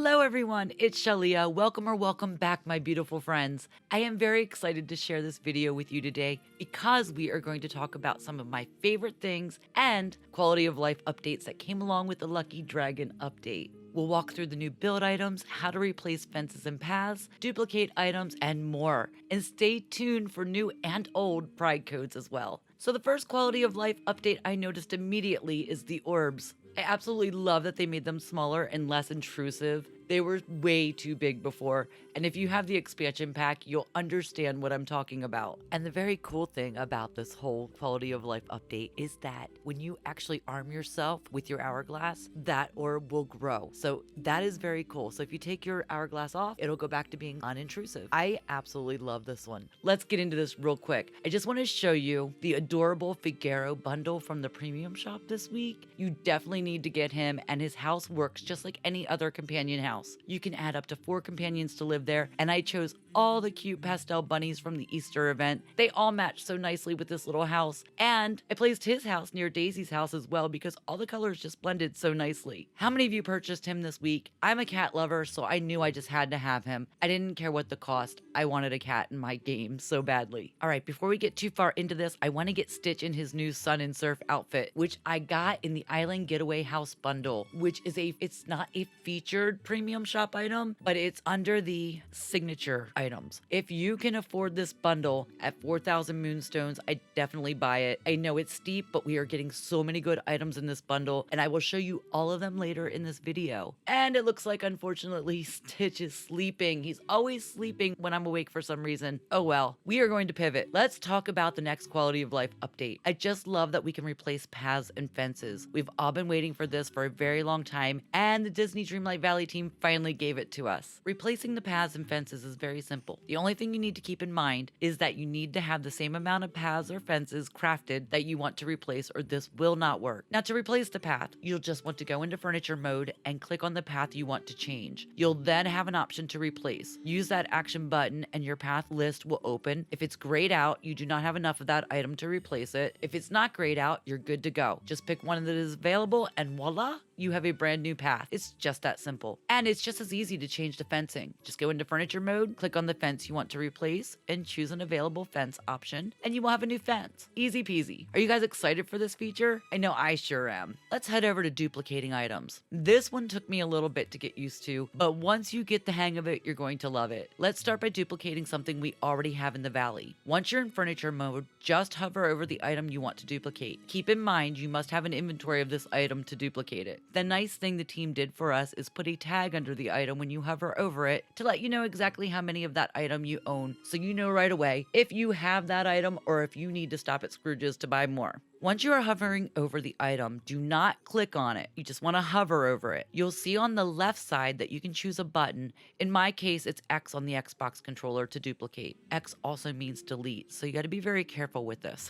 Hello everyone, it's Shalia. Welcome back, my beautiful friends. I am very excited to share this video with you today because we are going to talk about some of my favorite things and quality of life updates that came along with the Lucky Dragon update. We'll walk through the new build items, how to replace fences and paths, duplicate items, and more. And stay tuned for new and old pride codes as well. So the first quality of life update I noticed immediately is the orbs. I absolutely love that they made them smaller and less intrusive. They were way too big before, and if you have the expansion pack, you'll understand what I'm talking about. And the very cool thing about this whole quality of life update is that when you actually arm yourself with your hourglass, that orb will grow. So that is very cool. So if you take your hourglass off, it'll go back to being unintrusive. I absolutely love this one. Let's get into this real quick. I just want to show you the adorable Figaro bundle from the premium shop this week. You definitely need to get him, and his house works just like any other companion house. You can add up to 4 companions to live there, and I chose all the cute pastel bunnies from the Easter event. They all match so nicely with this little house, and I placed his house near Daisy's house as well because all the colors just blended so nicely. How many of you purchased him this week? I'm a cat lover, so I knew I just had to have him. I didn't care what the cost. I wanted a cat in my game so badly. All right, before we get too far into this, I want to get Stitch in his new Sun and Surf outfit, which I got in the Island Getaway House bundle, which is it's not a featured premium shop item, but it's under the signature items. If you can afford this bundle at 4,000 moonstones, I definitely buy it. I know it's steep, but we are getting so many good items in this bundle, and I will show you all of them later in this video. And it looks like, unfortunately, Stitch is sleeping. He's always sleeping when I'm awake for some reason. Oh well, we are going to pivot. Let's talk about the next quality of life update. I just love that we can replace paths and fences. We've all been waiting for this for a very long time, and the Disney Dreamlight Valley team finally gave it to us. Replacing the paths and fences is very simple. The only thing you need to keep in mind is that you need to have the same amount of paths or fences crafted that you want to replace, or this will not work. Now, to replace the path, you'll just want to go into furniture mode and click on the path you want to change. You'll then have an option to replace. Use that action button and your path list will open. If it's grayed out, you do not have enough of that item to replace it. If it's not grayed out, you're good to go. Just pick one that is available and voila, you have a brand new path. It's just that simple. And it's just as easy to change the fencing. Just go into furniture mode, click on the fence you want to replace, and choose an available fence option, and you will have a new fence. Easy peasy. Are you guys excited for this feature? I know I sure am. Let's head over to duplicating items. This one took me a little bit to get used to, but once you get the hang of it, you're going to love it. Let's start by duplicating something we already have in the valley. Once you're in furniture mode, just hover over the item you want to duplicate. Keep in mind, you must have an inventory of this item to duplicate it. The nice thing the team did for us is put a tag under the item when you hover over it to let you know exactly how many of that item you own, so you know right away if you have that item or if you need to stop at Scrooge's to buy more. Once you are hovering over the item, do not click on it. You just want to hover over it. You'll see on the left side that you can choose a button. In my case, it's X on the Xbox controller to duplicate. X also means delete, so you got to be very careful with this,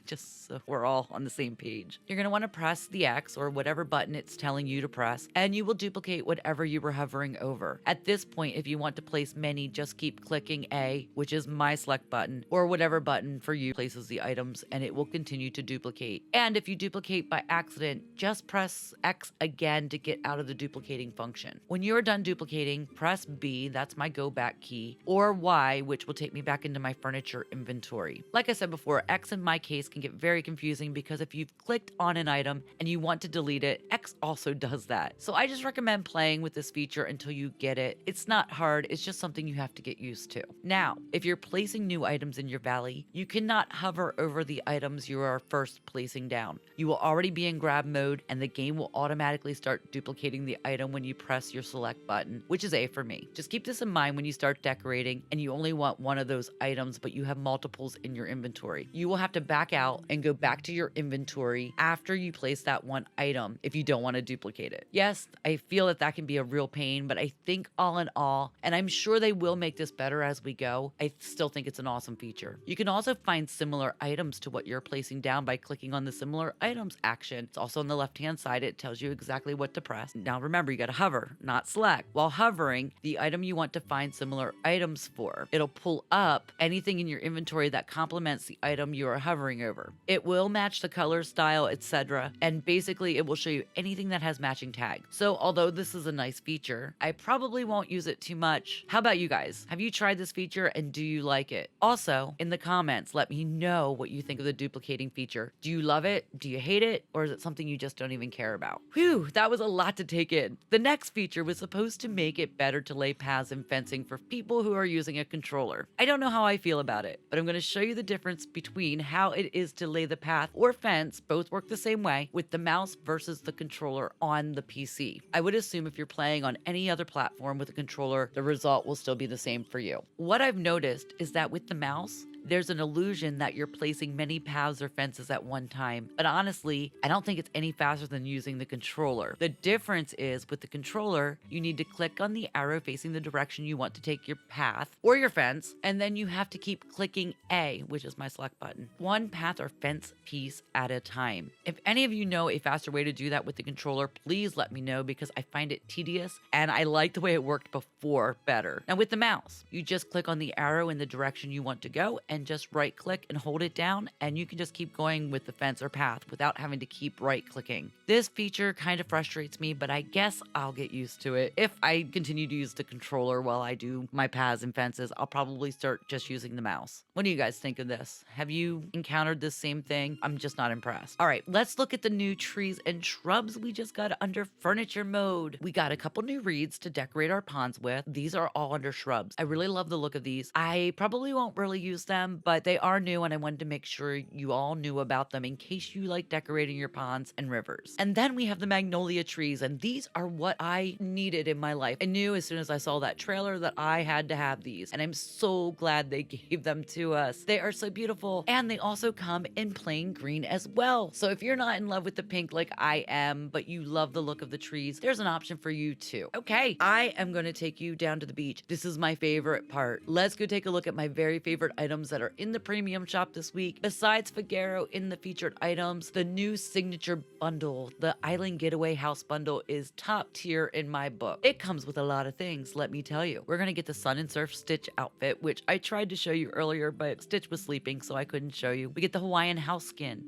just so we're all on the same page. You're going to want to press the X or whatever button it's telling you to press, and you will duplicate whatever you were hovering over. At this point, if you want to place many, just keep clicking A, which is my select button, or whatever button for you places the items, and it will continue to duplicate. And if you duplicate by accident, just press X again to get out of the duplicating function. When you're done duplicating, press B, that's my go back key, or Y, which will take me back into my furniture inventory. Like I said before, X in my case can get very confusing because if you've clicked on an item and you want to delete it, X also does that. So I just recommend playing with this feature until you get it. It's not hard, it's just something you have to get used to. Now, if you're placing new items in your valley, you cannot hover over the items you are first placing down. You will already be in grab mode and the game will automatically start duplicating the item when you press your select button, which is A for me. Just keep this in mind when you start decorating and you only want one of those items, but you have multiples in your inventory. You will have to back out and go back to your inventory after you place that one item if you don't want to duplicate it. Yes, I feel that that can be a real pain, but I think all in all, and I'm sure they will make this better as we go, I still think it's an awesome feature. You can also find similar items to what you're placing down by clicking on the similar items action. It's also on the left-hand side. It tells you exactly what to press. Now remember, you got to hover, not select. While hovering, the item you want to find similar items for, it'll pull up anything in your inventory that complements the item you are hovering over. It will match the color, style, etc. And basically it will show you anything that has matching tags. So although this is a nice feature, I probably won't use it too much. How about you guys? Have you tried this feature and do you like it? Also, in the comments, let me know what you think of the duplicating feature. Do you love it? Do you hate it? Or is it something you just don't even care about? Whew, that was a lot to take in. The next feature was supposed to make it better to lay paths and fencing for people who are using a controller. I don't know how I feel about it, but I'm going to show you the difference between how it is to lay the path or fence, both work the same way, with the mouse versus the controller on the PC. I would assume if you're playing on any other platform with a controller, the result will still be the same for you. What I've noticed is that with the mouse, there's an illusion that you're placing many paths or fences at one time, but honestly, I don't think it's any faster than using the controller. The difference is with the controller, you need to click on the arrow facing the direction you want to take your path or your fence, and then you have to keep clicking A, which is my select button, one path or fence piece at a time. If any of you know a faster way to do that with the controller, please let me know because I find it tedious and I like the way it worked before better. Now with the mouse, you just click on the arrow in the direction you want to go and just right click and hold it down, and you can just keep going with the fence or path without having to keep right clicking. This feature kind of frustrates me, but I guess I'll get used to it. If I continue to use the controller while I do my paths and fences, I'll probably start just using the mouse. What do you guys think of this? Have you encountered this same thing? I'm just not impressed. All right, let's look at the new trees and shrubs we just got under furniture mode. We got a couple new reeds to decorate our ponds with. These are all under shrubs. I really love the look of these. I probably won't really use them, but they are new and I wanted to make sure you all knew about them in case you like decorating your ponds and rivers. And then we have the magnolia trees, and these are what I needed in my life. I knew as soon as I saw that trailer that I had to have these, and I'm so glad they gave them to us. They are so beautiful, and they also come in plain green as well. So if you're not in love with the pink like I am, but you love the look of the trees, there's an option for you too. Okay, I am going to take you down to the beach. This is my favorite part. Let's go take a look at my very favorite items that are in the premium shop this week. Besides Figaro in the featured items, the new signature bundle, the Island Getaway House bundle, is top tier in my book. It comes with a lot of things, let me tell you. We're gonna get the Sun and Surf Stitch outfit, which I tried to show you earlier, but Stitch was sleeping, so I couldn't show you. We get the Hawaiian house skin,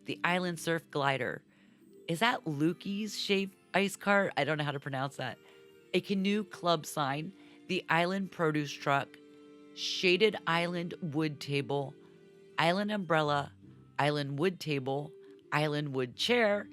the Island Surf glider. Is that Lukey's shaped ice cart? I don't know how to pronounce that. A canoe club sign, the Island produce truck, shaded island wood table, island umbrella, island wood table, island wood chair,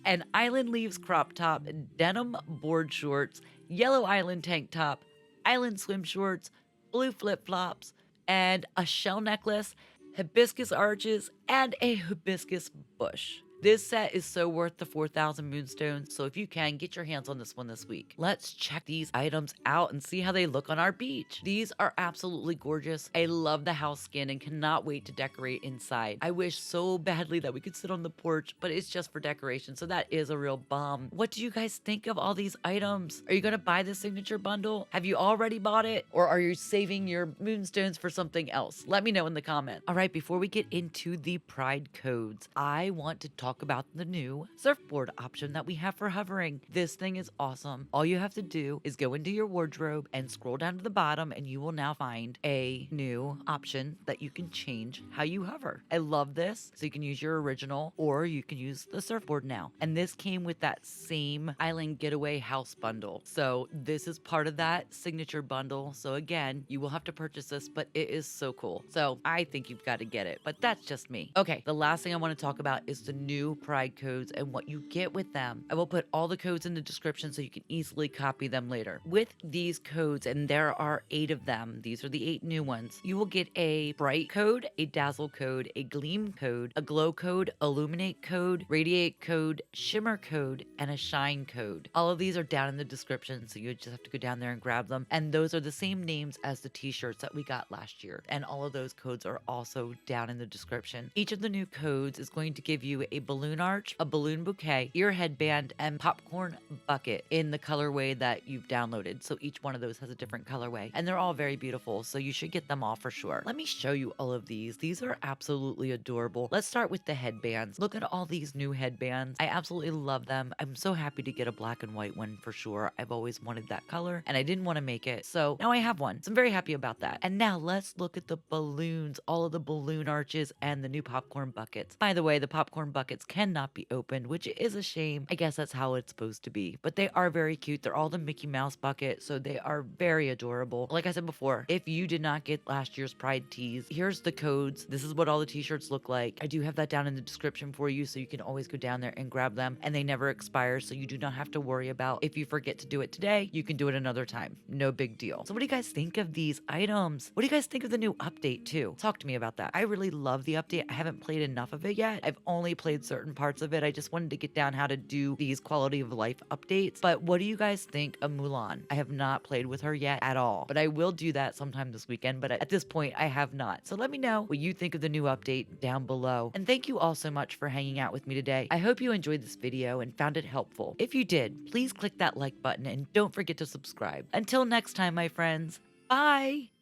an island leaves crop top, denim board shorts, yellow island tank top, island swim shorts, blue flip-flops, and a shell necklace, hibiscus arches, and a hibiscus bush. This set is so worth the 4,000 moonstones, so if you can, get your hands on this one this week. Let's check these items out and see how they look on our beach. These are absolutely gorgeous. I love the house skin and cannot wait to decorate inside. I wish so badly that we could sit on the porch, but it's just for decoration, so that is a real bum. What do you guys think of all these items? Are you gonna buy the signature bundle? Have you already bought it? Or are you saving your moonstones for something else? Let me know in the comments. All right, before we get into the Pride codes, I want to talk about the new surfboard option that we have for hovering. This thing is awesome. All you have to do is go into your wardrobe and scroll down to the bottom, and you will now find a new option that you can change how you hover. I love this. So you can use your original or you can use the surfboard now. And this came with that same Island Getaway House bundle. So this is part of that signature bundle. So again, you will have to purchase this, but it is so cool. So I think you've got to get it, but that's just me. Okay, the last thing I want to talk about is the new Pride codes and what you get with them. I will put all the codes in the description so you can easily copy them later. With these codes, and there are 8 of them, these are the 8 new ones, you will get a Bright code, a Dazzle code, a Gleam code, a Glow code, Illuminate code, Radiate code, Shimmer code, and a Shine code. All of these are down in the description, so you just have to go down there and grab them. And those are the same names as the t-shirts that we got last year. And all of those codes are also down in the description. Each of the new codes is going to give you a balloon arch, a balloon bouquet, ear headband, and popcorn bucket in the colorway that you've downloaded. So each one of those has a different colorway, and they're all very beautiful. So you should get them all for sure. Let me show you all of these. These are absolutely adorable. Let's start with the headbands. Look at all these new headbands. I absolutely love them. I'm so happy to get a black and white one for sure. I've always wanted that color and I didn't want to make it. So now I have one. So I'm very happy about that. And now let's look at the balloons, all of the balloon arches and the new popcorn buckets. By the way, the popcorn buckets cannot be opened, which is a shame. I guess that's how it's supposed to be, but they are very cute. They're all the Mickey Mouse bucket, so they are very adorable. Like I said before, if you did not get last year's Pride tees, here's the codes. This is what all the t-shirts look like. I do have that down in the description for you, so you can always go down there and grab them, and they never expire, so you do not have to worry about if you forget to do it today, you can do it another time. No big deal. So what do you guys think of these items? What do you guys think of the new update too? Talk to me about that. I really love the update. I haven't played enough of it yet. I've only played certain parts of it. I just wanted to get down how to do these quality of life updates. But what do you guys think of Mulan? I have not played with her yet at all, but I will do that sometime this weekend. But at this point, I have not. So let me know what you think of the new update down below. And thank you all so much for hanging out with me today. I hope you enjoyed this video and found it helpful. If you did, please click that like button and don't forget to subscribe. Until next time, my friends, bye!